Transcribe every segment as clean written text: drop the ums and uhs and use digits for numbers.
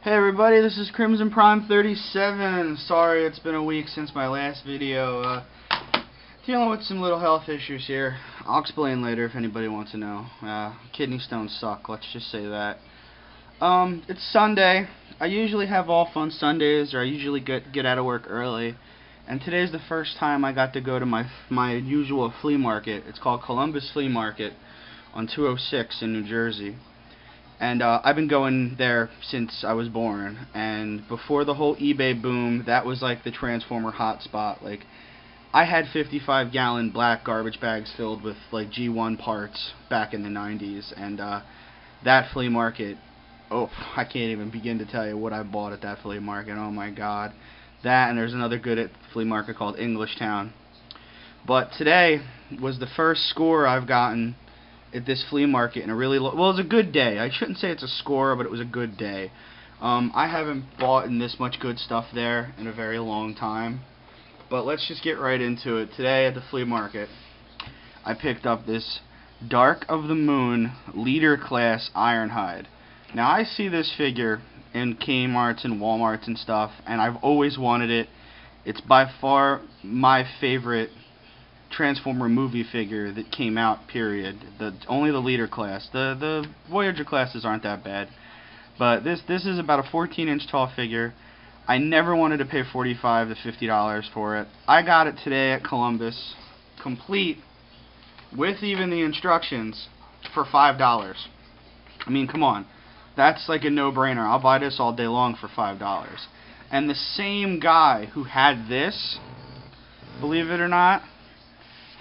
Hey everybody, this is Crimson Prime 37. Sorry it's been a week since my last video. Dealing with some little health issues here. I'll explain later if anybody wants to know. Kidney stones suck, let's just say that. It's Sunday. I usually have off on Sundays, or I usually get out of work early. And today's the first time I got to go to my usual flea market. It's called Columbus Flea Market on 206 in New Jersey. And I've been going there since I was born. And before the whole eBay boom, that was like the Transformer hotspot. Like, I had 55-gallon black garbage bags filled with like G1 parts back in the 90s. And that flea market, oh, I can't even begin to tell you what I bought at that flea market. Oh my God. That, and there's another good flea market called Englishtown. But today was the first score I've gotten at this flea market in a really well, it was a good day. I shouldn't say it's a score, but it was a good day. I haven't bought in this much good stuff there in a very long time. But let's just get right into it. Today at the flea market, I picked up this Dark of the Moon Leader Class Ironhide. Now I see this figure in Kmart's and Walmart's and stuff, and I've always wanted it. It's by far my favorite Transformer movie figure that came out, period. Only the Leader class. The Voyager classes aren't that bad. But this is about a 14-inch tall figure. I never wanted to pay $45 to $50 for it. I got it today at Columbus, complete, with even the instructions, for $5. I mean, come on. That's like a no-brainer. I'll buy this all day long for $5. And the same guy who had this, believe it or not,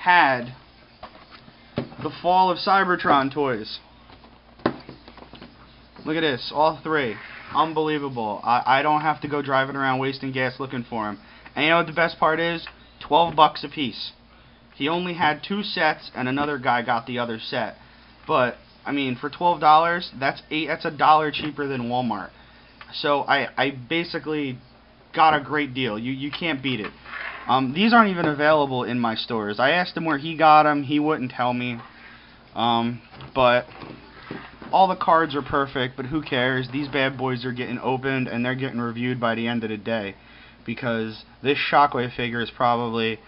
had the Fall of Cybertron toys. Look at this, all three. Unbelievable. I don't have to go driving around wasting gas looking for them. And you know what the best part is? $12 a piece. He only had 2 sets, and another guy got the other set. But I mean, for $12, that's $1 cheaper than Walmart. So I basically got a great deal. You can't beat it. These aren't even available in my stores. I asked him where he got them. He wouldn't tell me. But all the cards are perfect, but who cares? These bad boys are getting opened, and they're getting reviewed by the end of the day. Because this Shockwave figure is probably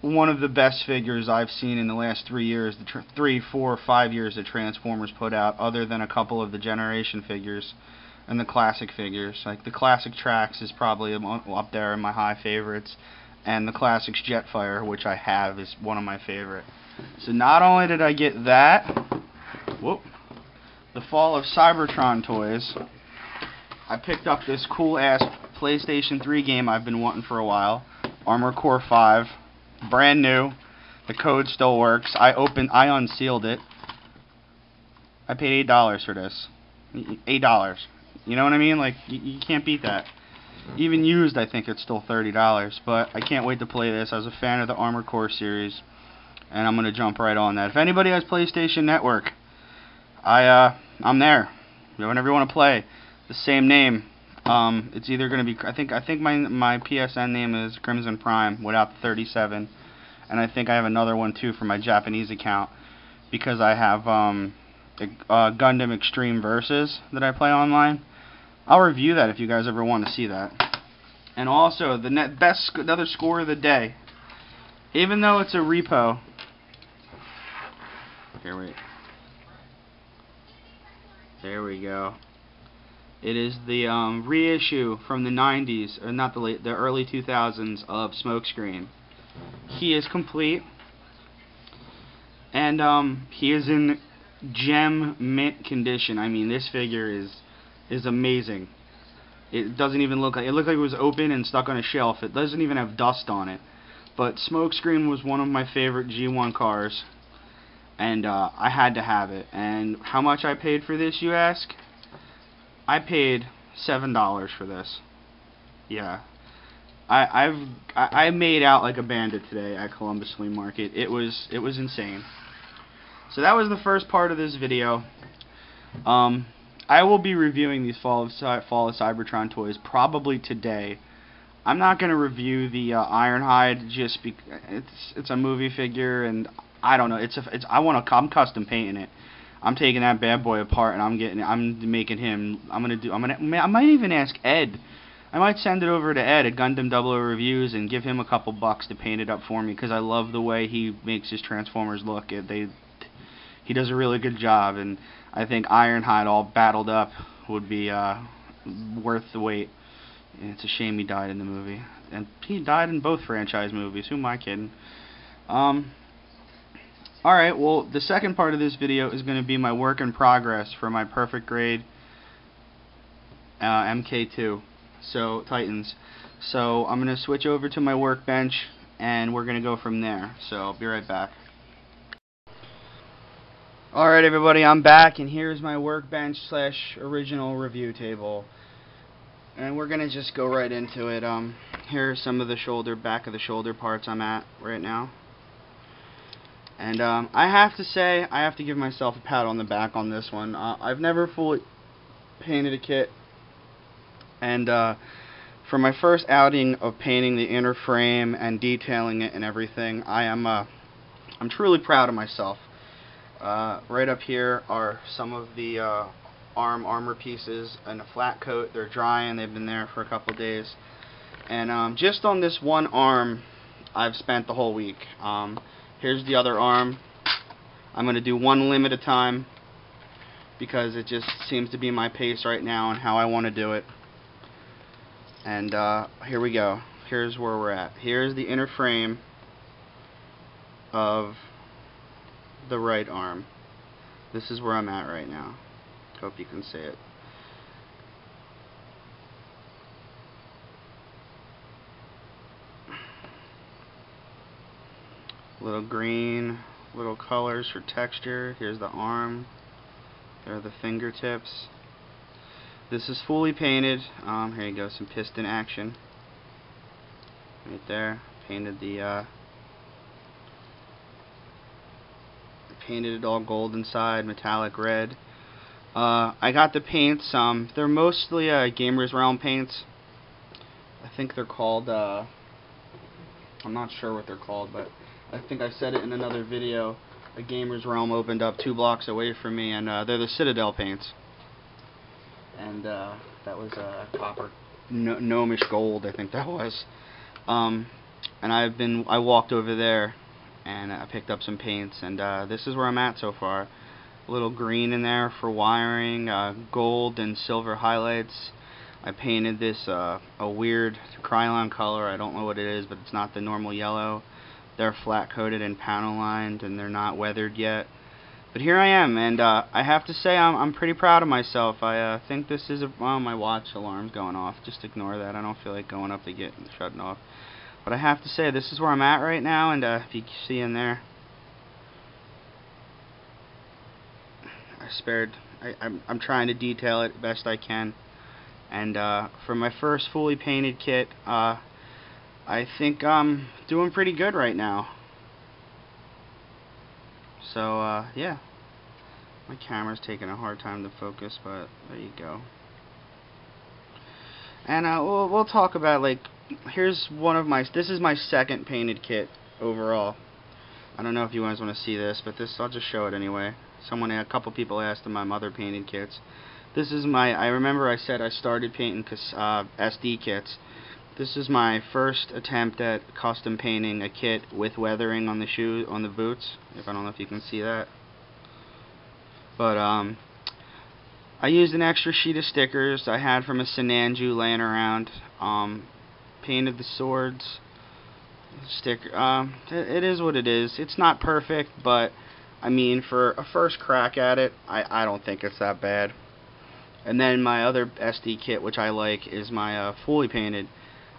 one of the best figures I've seen in the last 3 years, 3, 4, 5 years that Transformers put out, other than a couple of the Generation figures and the classic figures. Like the classic Trax is probably up there in my high favorites, and the classics Jetfire, which I have, is one of my favorite. So not only did I get that, whoop, the Fall of Cybertron toys, I picked up this cool ass PlayStation 3 game I've been wanting for a while, Armored Core 5, brand new. The code still works. I unsealed it. I paid $8 for this. $8. You know what I mean? Like, you can't beat that. Even used, I think it's still $30. But I can't wait to play this. I was a fan of the Armored Core series, and I'm gonna jump right on that. If anybody has PlayStation Network, I'm there. Whenever you want to play, the same name. It's either gonna be, I think my PSN name is Crimson Prime without the 37, and I think I have another one too for my Japanese account, because I have Gundam Extreme Versus that I play online. I'll review that if you guys ever want to see that. And also, the another score of the day. Even though it's a repo. Here, wait. There we go. It is the reissue from the 90s, or not the early 2000s of Smokescreen. He is complete, and he is in gem mint condition. I mean, this figure is amazing. It doesn't even look like it looked like it was open and stuck on a shelf. It doesn't even have dust on it. But Smokescreen was one of my favorite G1 cars, and I had to have it. And how much I paid for this, you ask? I paid $7 for this. Yeah. I made out like a bandit today at Columbus Flea Market. It was insane. So that was the first part of this video. I will be reviewing these Fall of Cybertron toys probably today. I'm not going to review the Ironhide just because it's a movie figure, and I don't know. I'm custom painting it. I'm taking that bad boy apart and I'm making him. I might even ask Ed. I might send it over to Ed at Gundam 00 Reviews and give him a couple bucks to paint it up for me, because I love the way he makes his Transformers look. He does a really good job, and I think Ironhide all battled up would be worth the wait. And it's a shame he died in the movie, and he died in both franchise movies. Who am I kidding? Alright, well, the second part of this video is going to be my work in progress for my perfect grade MK2, so Titans. So I'm going to switch over to my workbench and we're going to go from there. So I'll be right back. Alright everybody, I'm back, and here's my workbench / original review table. And we're going to just go right into it. Here's some of the back of the shoulder parts I'm at right now. And I have to say, I have to give myself a pat on the back on this one. I've never fully painted a kit, and for my first outing of painting the inner frame and detailing it and everything, I'm truly proud of myself. Right up here are some of the armor pieces and a flat coat. They're drying. They've been there for a couple days. And just on this one arm, I've spent the whole week. Here's the other arm. I'm going to do one limb at a time because it just seems to be my pace right now and how I want to do it. And here we go. Here's where we're at. Here's the inner frame of the right arm. This is where I'm at right now. Hope you can see it. Little green, little colors for texture. Here's the arm. There are the fingertips. This is fully painted. Here you go, some piston action. Right there. Painted it all gold inside, metallic red. I got the paints. They're mostly Gamer's Realm paints. I think they're called. I'm not sure what they're called, but I think I said it in another video. A Gamer's Realm opened up 2 blocks away from me, and they're the Citadel paints. And that was copper, gnomish gold, I think that was. And I walked over there, and I picked up some paints, and this is where I'm at so far. A little green in there for wiring, gold and silver highlights. I painted this a weird Krylon color. I don't know what it is, but it's not the normal yellow. They're flat coated and panel lined, and they're not weathered yet. But here I am, and I have to say I'm pretty proud of myself. I think this is my watch alarm's going off. Just ignore that. I don't feel like going up to get and shutting off. But I have to say this is where I'm at right now, and if you see in there, I'm trying to detail it best I can. And for my first fully painted kit, I think I'm doing pretty good right now. So yeah, my camera's taking a hard time to focus, but there you go. And we'll talk about, like, here's this is my second painted kit overall. I don't know if you guys want to see this, but I'll just show it anyway. A couple people asked if my mother painted kits. This is I remember I said I started painting SD kits. This is my first attempt at custom painting a kit with weathering on the boots. I don't know if you can see that. But I used an extra sheet of stickers I had from a Sinanju laying around. Painted the swords. It is what it is. It's not perfect, but I mean, for a first crack at it, I don't think it's that bad. And then my other SD kit, which I like, is my fully painted.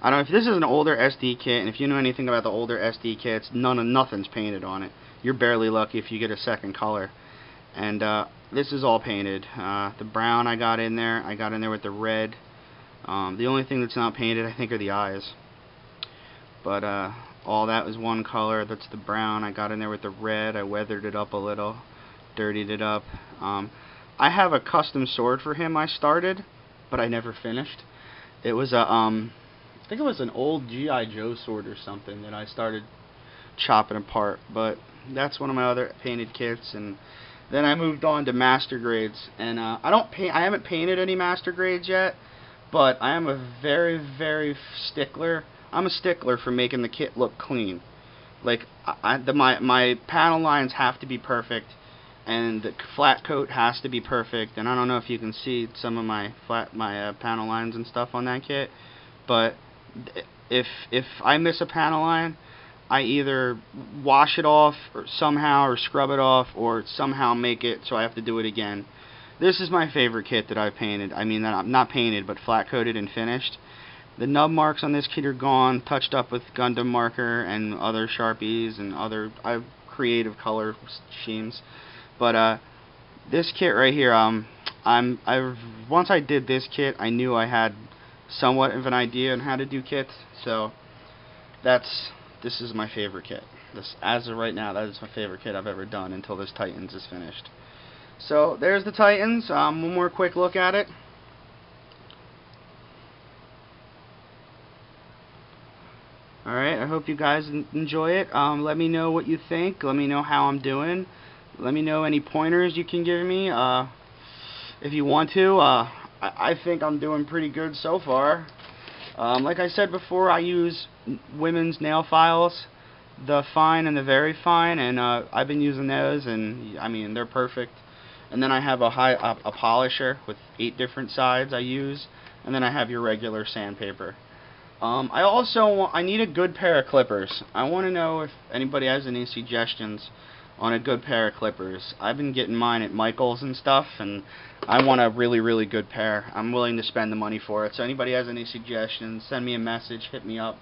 I don't know if this is an older SD kit, and if you know anything about the older SD kits, nothing's painted on it. You're barely lucky if you get a second color. And this is all painted. The brown I got in there with the red. The only thing that's not painted, I think, are the eyes. But all that was one color. That's the brown. I got in there with the red. I weathered it up a little, dirtied it up. I have a custom sword for him I started, but I never finished. It was I think it was an old G.I. Joe sword or something that I started chopping apart. But that's one of my other painted kits, and Then I moved on to master grades, and I haven't painted any master grades yet, but I am a very stickler. I'm a stickler for making the kit look clean. Like my panel lines have to be perfect, and the flat coat has to be perfect. And I don't know if you can see some of my panel lines and stuff on that kit, but if I miss a panel line, I either wash it off or somehow, or scrub it off, or somehow make it so I have to do it again. This is my favorite kit that I've painted. I mean, that I'm not painted, but flat coated and finished. The nub marks on this kit are gone, touched up with Gundam marker and other Sharpies and other creative color schemes. But this kit right here, once I did this kit, I knew I had somewhat of an idea on how to do kits. So this is my favorite kit. As of right now, that is my favorite kit I've ever done until this Titans is finished. So there's the Titans. One more quick look at it. Alright, I hope you guys enjoy it. Let me know what you think. Let me know how I'm doing. Let me know any pointers you can give me if you want to. I think I'm doing pretty good so far. Like I said before, I use women's nail files, the fine and the very fine, and I've been using those, and I mean, they're perfect. And then I have a polisher with 8 different sides I use, and then I have your regular sandpaper. I need a good pair of clippers. I want to know if anybody has any suggestions on a good pair of clippers. I've been getting mine at Michael's and stuff, and I want a really good pair. I'm willing to spend the money for it. So anybody has any suggestions, send me a message, hit me up.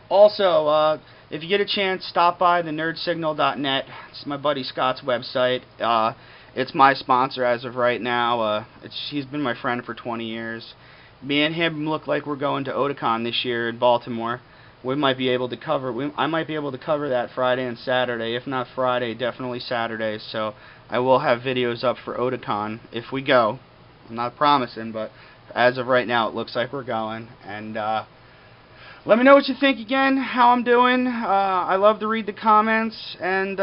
Also, if you get a chance, stop by the nerdsignal.net. It's my buddy Scott's website. It's my sponsor as of right now. He's been my friend for 20 years. Me and him look like we're going to Otakon this year in Baltimore. I might be able to cover that Friday and Saturday. If not Friday, definitely Saturday. So I will have videos up for Otakon if we go. I'm not promising, but as of right now, it looks like we're going. And let me know what you think again, how I'm doing. I love to read the comments. And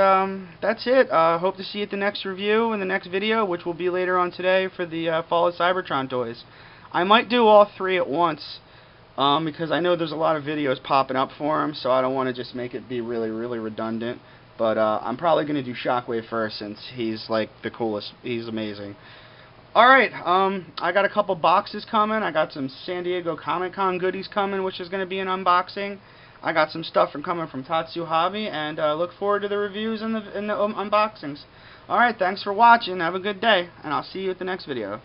that's it. Hope to see you at the next review in the next video, which will be later on today for the Fall of Cybertron toys. I might do all 3 at once. Because I know there's a lot of videos popping up for him, so I don't want to just make it be really redundant. But I'm probably going to do Shockwave first, since he's like the coolest. He's amazing. Alright, I got a couple boxes coming. I got some San Diego Comic-Con goodies coming, which is going to be an unboxing. I got some stuff coming from Tatsu Hobby, and look forward to the reviews and the unboxings. Alright, thanks for watching. Have a good day, and I'll see you at the next video.